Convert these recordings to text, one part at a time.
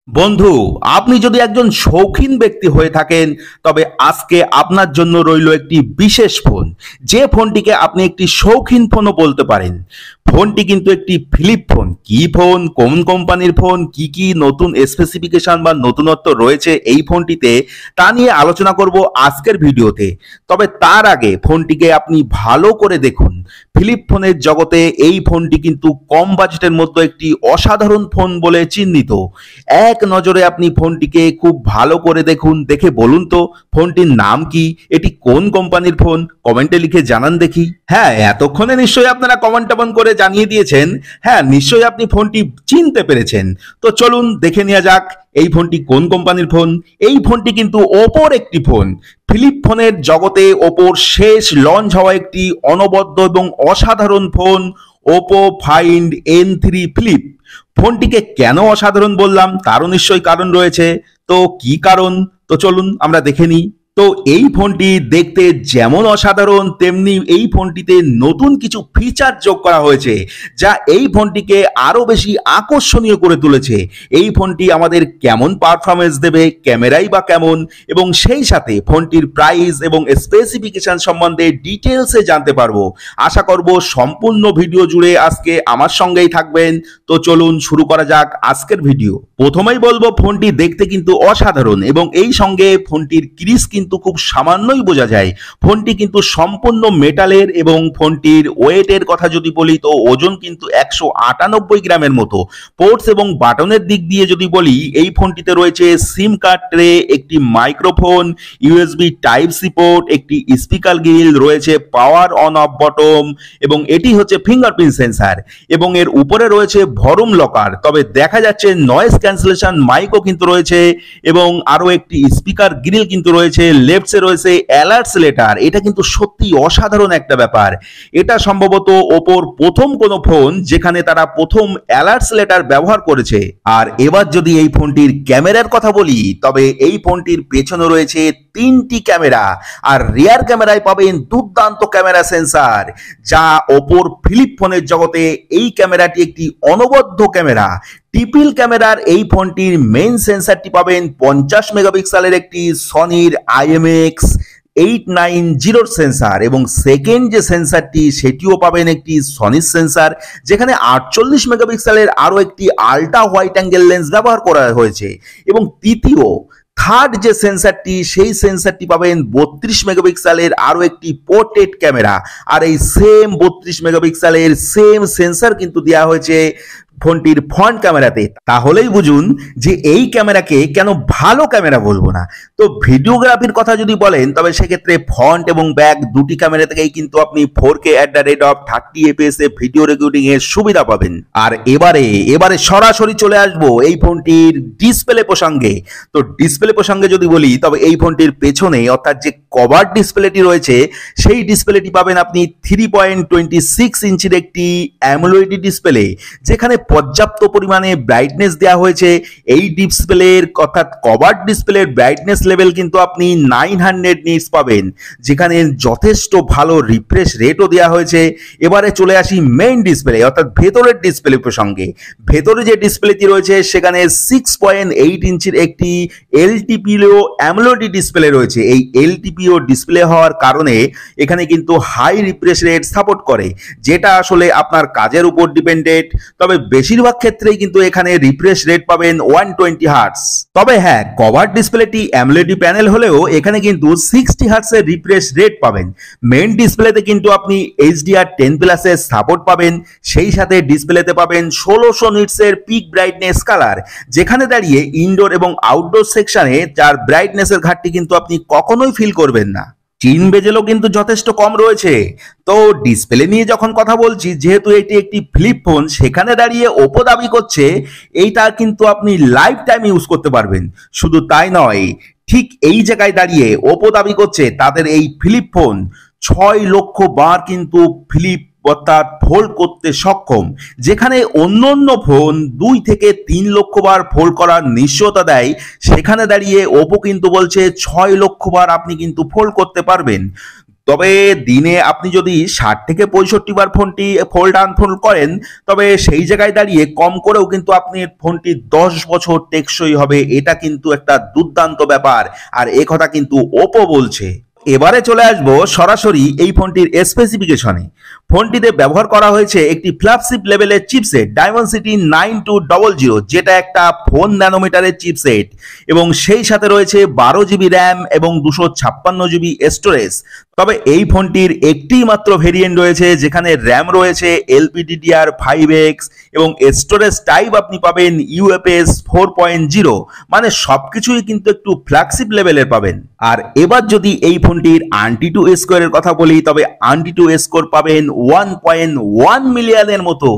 বন্ধু, আপনি যদি একজন শৌখিন ব্যক্তি হয়ে থাকেন তবে আজকে আপনার জন্য রইল একটি বিশেষ ফোন। যে ফোনটিকে আপনি একটি শৌখিন ফোনও বলতে পারেন। ফোনটি কিন্তু একটি ফ্লিপ ফোন। কি ফোন, কোন কোম্পানির ফোন, কি কি নতুন স্পেসিফিকেশন বা নতুনত্ব রয়েছে এই ফোনটিতে, তা নিয়ে আলোচনা করব আজকের ভিডিওতে। তবে তার আগে ফোনটিকে আপনি ভালো করে দেখুন। ফ্লিপ ফোনের জগতে এই ফোনটি কিন্তু কম বাজেটের মধ্যে একটি অসাধারণ ফোন বলে চিহ্নিত। এক নজরে আপনি ফোনটিকে খুব ভালো করে দেখুন, দেখে বলুন তো ফোনটির নাম কি, এটি কোন কোম্পানির ফোন, কমেন্টে লিখে জানান দেখি। হ্যাঁ, এতক্ষণে নিশ্চয়ই আপনারা কমেন্ট টমেন্ট করে জানিয়ে দিয়েছেন। হ্যাঁ, নিশ্চয়ই আপনি ফোনটি চিনতে পেরেছেন। তো চলুন দেখে নেওয়া যাক এই ফোনটি কোন কোম্পানির ফোন। এই ফোনটি কিন্তু ওপোর একটি ফোন। ফ্লিপ ফোনের জগতে ওপোর শেষ লঞ্চ হওয়া একটি অনবদ্য এবং অসাধারণ phone Oppo Find N3 flip. ফোনটিকে কেন অসাধারণ বললাম তারও নিশ্চয়ই কারণ রয়েছে। তো কি কারণ, তো চলুন আমরা দেখে নিই। তো এই ফোনটি দেখতে যেমন অসাধারণ তেমনি এই ফোনটিতে নতুন কিছু ফিচার যোগ করা হয়েছে যা এই ফোনটিকে আরো বেশি আকর্ষণীয় করে তুলেছে। এই ফোনটি আমাদের কেমন পারফরমেন্স দেবে, ক্যামেরাই বা কেমন, এবং সেই সাথে ফোনটির প্রাইস এবং স্পেসিফিকেশন সম্বন্ধে ডিটেলসে জানতে পারবো। আশা করব সম্পূর্ণ ভিডিও জুড়ে আজকে আমার সঙ্গেই থাকবেন। তো চলুন শুরু করা যাক আজকের ভিডিও। প্রথমেই বলবো ফোনটি দেখতে কিন্তু অসাধারণ এবং এই সঙ্গে ফোনটির ক্রিজ কিন্তু খুব সামান্যই বোঝা যায়। ফোনটি কিন্তু সম্পূর্ণ মেটালের এবং ফোনটির ওয়েটের কথা যদি বলি তো ওজন কিন্তু 198 গ্রামের মতো। পোর্টস এবং বাটনের দিক দিয়ে যদি বলি, এই ফোনটিতে রয়েছে সিম কার্ড ট্রে, একটি microphone, USB type C port, একটি স্পিকার গ্রিল রয়েছে, পাওয়ার অন অফ বটম, এবং এটি হচ্ছে ফিঙ্গারপ্রিন্ট সেন্সার, এবং এর উপরে রয়েছে ভরুম লকার। তবে দেখা যাচ্ছে নয়েজ ক্যান্সেলেশন মাইকও কিন্তু রয়েছে এবং আরো একটি স্পিকার গ্রিল কিন্তু রয়েছে। লেফটসে রয়েছে অ্যালার্টস লেটার। এটা কিন্তু সত্যি অসাধারণ একটা ব্যাপার। এটা সম্ভবত ওপোর প্রথম কোনো ফোন যেখানে তারা প্রথম অ্যালার্টস লেটার ব্যবহার করেছে। আর এবার যদি এই ফোনটির ক্যামেরার কথা বলি তবে এই ফোনটির পেছনে রয়েছে 3টি ক্যামেরা, আর রিয়ার ক্যামেরায় পাবেন দুর্দান্ত ক্যামেরা সেন্সার, যা ওপোর ফ্লিপ ফোনের জগতে এই ক্যামেরাটি একটি অনবদ্য ক্যামেরা। ট্রিপল ক্যামেরার এই ফোনটির মেইন সেন্সারটি পাবেন 50 মেগাপিক্সেলের একটি সনির IMX890 সেন্সার, এবং সেকেন্ড যে সেন্সারটি সেটিও পাবেন একটি সনির সেন্সার, যেখানে 48 মেগাপিক্সেলের আরো একটি আল্ট্রা হোয়াইট অ্যাঙ্গেল লেন্স ব্যবহার করা হয়েছে। এবং থার্ড যে সেন্সারটি সেই সেন্সারটি পাবেন 32 মেগাপিক্সেলের আরো একটি পোর্ট্রেট ক্যামেরা, আর এই সেম 32 মেগাপিক্সেলের সেম সেন্সার কিন্তু দেওয়া হয়েছে ফোনটির ফ্রন্ট ক্যামেরাতে। তাহলেই বুঝুন যে এই ক্যামেরাকে কেন ভালো ক্যামেরা বলবো না। তো ভিডিওগ্রাফির কথা যদি বলেন তবে সেক্ষেত্রে ফ্রন্ট এবং ব্যাক দুটি ক্যামেরা থেকেই কিন্তু আপনি 4K @30 fps এ ভিডিও রেকর্ডিং এর সুবিধা পাবেন। আর এবারে সরাসরি চলে আসবো এই ফোনটির ডিসপ্লে প্রসঙ্গে। তো ডিসপ্লে প্রসঙ্গে যদি বলি তবে এই ফোনটির পেছনে অর্থাৎ যে কভার ডিসপ্লেটি রয়েছে সেই ডিসপ্লেটি পাবেন আপনি 3.26 ইঞ্চির একটি অ্যামোলেড ডিসপ্লে, যেখানে পর্যাপ্ত পরিমাণে ব্রাইটনেস দেওয়া হয়েছে। এই ডিসপ্লের অর্থাৎ কভার ডিসপ্লের ব্রাইটনেস লেভেল কিন্তু আপনি 900 নিটস পাবেন, যেখানে যথেষ্ট ভালো রিফ্রেশ রেটও দেওয়া হয়েছে। এবারে চলে আসি মেইন ডিসপ্লে অর্থাৎ ভেতরের ডিসপ্লে প্রসঙ্গে। ভেতরে যে ডিসপ্লেটি রয়েছে সেখানে 6.8 ইঞ্চির একটি এলটিপিও অ্যামোলেড ডিসপ্লে রয়েছে। এই এলটিপিও ডিসপ্লে হওয়ার কারণে এখানে কিন্তু হাই রিফ্রেশ রেট সাপোর্ট করে, যেটা আসলে আপনার কাজের উপর ডিপেন্ডেন্ট। তবে বেশিরভাগ ক্ষেত্রেই কিন্তু এখানে রিফ্রেশ রেট পাবেন 120 হার্টজ। তবে হ্যাঁ, কভার ডিসপ্লেটি অ্যামোলেড প্যানেল হলেও এখানে কিন্তু 60 হার্টজের রিফ্রেশ রেট পাবেন। মেইন ডিসপ্লেতে কিন্তু আপনি HDR10+ এর সাপোর্ট পাবেন, সেই সাথে ডিসপ্লেতে পাবেন 1600 নিটসের পিক ব্রাইটনেস কালার, যেখানে দাঁড়িয়ে ইনডোর এবং আউটডোর সেকশনে যার ব্রাইটনেসের ঘাটতি কিন্তু আপনি কখনোই ফিল করবেন না। চিন বেজেলও কিন্তু যথেষ্ট কম রয়েছে। তো ডিসপ্লে নিয়ে যখন কথা বলছি, যেহেতু এটি একটি ফ্লিপ ফোন, সেখানে দাঁড়িয়ে ওপো দাবি করছে এইটা কিন্তু আপনি লাইফ টাইম ইউজ করতে পারবেন। শুধু তাই নয়, ঠিক এই জায়গায় দাঁড়িয়ে ওপো দাবি করছে তাদের এই ফ্লিপ ফোন 6 লক্ষ বার কিন্তু ফ্লিপ অর্থাৎ ফোল্ড করতে সক্ষম, যেখানে অন্য ফোন 2 থেকে 3 লক্ষ বার ফোল্ড করার নিশ্চয়তা দেয়, সেখানে দাঁড়িয়ে ওপো কিন্তু বলছে 6 লক্ষ বার আপনি কিন্তু ফোল্ড করতে পারবেন। তবে দিনে আপনি যদি 60 থেকে 65 বার ফোনটি ফোল্ড আনফোল্ড করেন, তবে সেই জায়গায় দাঁড়িয়ে কম করেও কিন্তু আপনি ফোনটি 10 বছর টেকসই হবে। এটা কিন্তু একটা দুর্দান্ত ব্যাপার, আর এ কথা কিন্তু ওপো বলছে। এবারে চলে আসবো সরাসরি এই ফোনটির স্পেসিফিকেশনে। ফোনটিতে ব্যবহার করা হয়েছে একটি ফ্ল্যাগশিপ লেভেলের চিপসেট ডায়মেনসিটি 9200, যেটা একটা 4 ন্যানোমিটারের চিপসেট, এবং সেই সাথে রয়েছে 12 জিবি র্যাম এবং 256 জিবি স্টোরেজ। তবে এই ফোনটির একটি মাত্র ভেরিয়েন্ট রয়েছে যেখানে র্যাম রয়েছে LPDDR5X এবং স্টোরেজ টাইপ আপনি পাবেন UFS 4.0, মানে সবকিছুই কিন্তু একটু ফ্ল্যাগশিপ লেভেলের পাবেন। আর এবার যদি এই ফোনটির AnTuTu স্কোরের কথা বলি, তবে AnTuTu স্কোর পাবেন 1.1 মিলিয়নের মতো,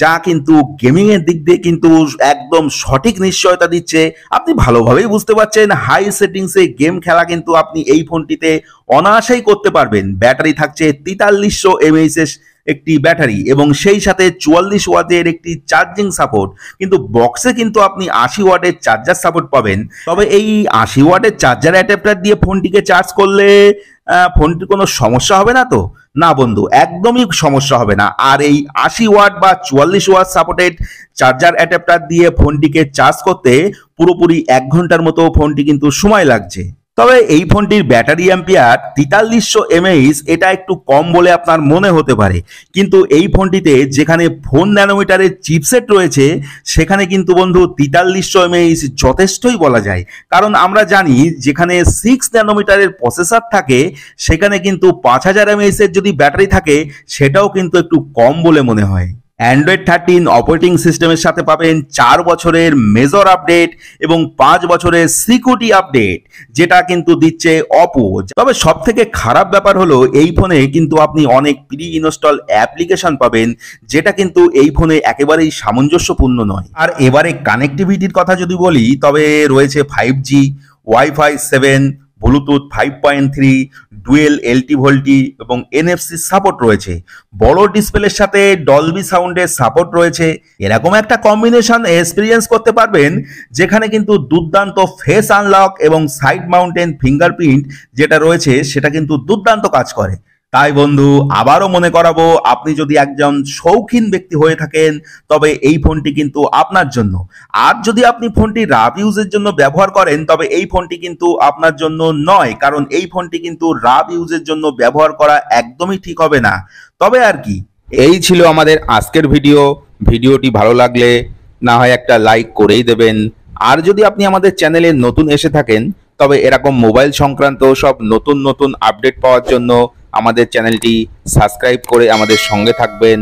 যা কিন্তু গেমিং এর দিক দিয়ে কিন্তু একদম সঠিক নিশ্চয়তা দিচ্ছে। আপনি ভালোভাবেই বুঝতে পারছেন হাই সেটিংসে গেম খেলা কিন্তু আপনি এই ফোনটিতে অনায়াসেই করতে পারবেন। ব্যাটারি থাকছে 4300 mAh এর একটি ব্যাটারি এবং সেই সাথে 44 ওয়াটের একটি চার্জিং সাপোর্ট, কিন্তু বক্সে কিন্তু আপনি 80 ওয়াটের চার্জার সাপোর্ট পাবেন। তবে এই 80 ওয়াটের চার্জার অ্যাডাপ্টার দিয়ে ফোনটিকে চার্জ করলে ফোনটির কোনো সমস্যা হবে না তো? না বন্ধু, একদমই সমস্যা হবে না। আর এই 80 ওয়াট বা 44 ওয়াট সাপোর্টেড চার্জার অ্যাডাপ্টার দিয়ে ফোনটিকে চার্জ করতে পুরোপুরি 1 ঘন্টার মতো ফোনটি কিন্তু সময় লাগছে। তবে এই ফোনটির ব্যাটারি অ্যাম্পিয়ার 4300 mAh, এটা একটু কম বলে আপনার মনে হতে পারে, কিন্তু এই ফোনটিতে যেখানে 4 ন্যানোমিটারের চিপসেট রয়েছে সেখানে কিন্তু বন্ধু 4300 mAh যথেষ্টই বলা যায়। কারণ আমরা জানি যেখানে 6 ন্যানোমিটারের প্রসেসর থাকে সেখানে কিন্তু 5000 mAh এর যদি ব্যাটারি থাকে সেটাও কিন্তু একটু কম বলে মনে হয়। অ্যান্ড্রয়েড 13 অপারেটিং সিস্টেমের সাথে পাবেন 4 বছরের মেজর আপডেট এবং 5 বছরের সিকিউরিটি আপডেট, যেটা কিন্তু দিচ্ছে অপো। তবে সব থেকে খারাপ ব্যাপার হলো এই ফোনে কিন্তু আপনি অনেক প্রি ইনস্টল অ্যাপ্লিকেশন পাবেন, যেটা কিন্তু এই ফোনে একেবারেই সামঞ্জস্যপূর্ণ নয়। আর এবারে কানেক্টিভিটির কথা যদি বলি, তবে রয়েছে 5G, Wi-Fi 7, Bluetooth 5.3, dual LT VoLTE এবং NFC সাপোর্ট রয়েছে। বড় ডিসপ্লের সাথে ডলবি সাউন্ডের সাপোর্ট রয়েছে। এরকম একটা কম্বিনেশন এক্সপিরিয়েন্স করতে পারবেন যেখানে কিন্তু দুর্দান্ত ফেস আনলক এবং সাইড মাউন্টেন ফিঙ্গারপ্রিন্ট যেটা রয়েছে সেটা কিন্তু দুর্দান্ত কাজ করে। তাই বন্ধু আবারও মনে করাবো, আপনি যদি একজন শৌখিন ব্যক্তি হয়ে থাকেন তবে এই ফোনটি কিন্তু আপনার জন্য। আর যদি আপনি ফোনটি রাফ ইউজের জন্য ব্যবহার করেন তবে এই ফোনটি কিন্তু আপনার জন্য নয়, কারণ এই ফোনটি কিন্তু রাফ ইউজের জন্য ব্যবহার করা একদমই ঠিক হবে না। তবে আর কি, এই ছিল আমাদের আজকের ভিডিও। ভিডিওটি ভালো লাগলে না হয় একটা লাইক করেই দেবেন। আর যদি আপনি আমাদের চ্যানেলে নতুন এসে থাকেন তবে এরকম মোবাইল সংক্রান্ত সব নতুন নতুন আপডেট পাওয়ার জন্য আমাদের চ্যানেলটি সাবস্ক্রাইব করে আমাদের সঙ্গে থাকবেন।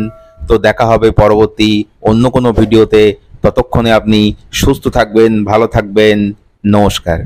তো দেখা হবে পরবর্তী অন্য কোনো ভিডিওতে। ততক্ষণে আপনি সুস্থ থাকবেন, ভালো থাকবেন। নমস্কার।